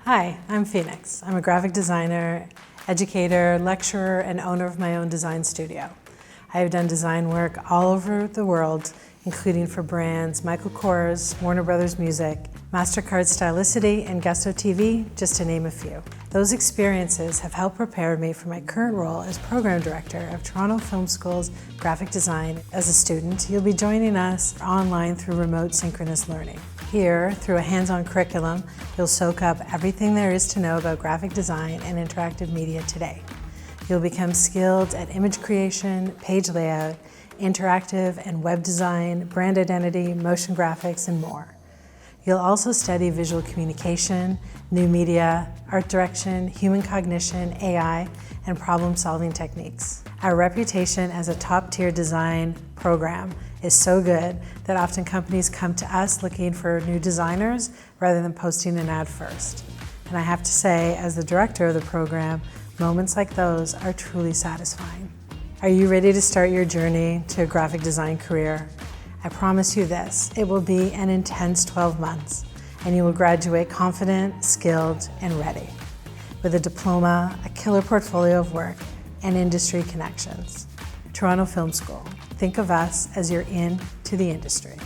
Hi, I'm Pheinixx. I'm a graphic designer, educator, lecturer, and owner of my own design studio. I have done design work all over the world, including for brands Michael Kors, Warner Brothers Music, MasterCard Stylicity, and Gusto TV, just to name a few. Those experiences have helped prepare me for my current role as Program Director of Toronto Film School's graphic design. As a student, you'll be joining us online through remote synchronous learning. Here, through a hands-on curriculum, you'll soak up everything there is to know about graphic design and interactive media today. You'll become skilled at image creation, page layout, interactive and web design, brand identity, motion graphics, and more. You'll also study visual communication, new media, art direction, human cognition, AI, and problem-solving techniques. Our reputation as a top-tier design program is so good that often companies come to us looking for new designers rather than posting an ad first. And I have to say, as the director of the program, moments like those are truly satisfying. Are you ready to start your journey to a graphic design career? I promise you this, it will be an intense 12 months, and you will graduate confident, skilled, and ready. With a diploma, a killer portfolio of work, and industry connections. Toronto Film School. Think of us as you're into the industry.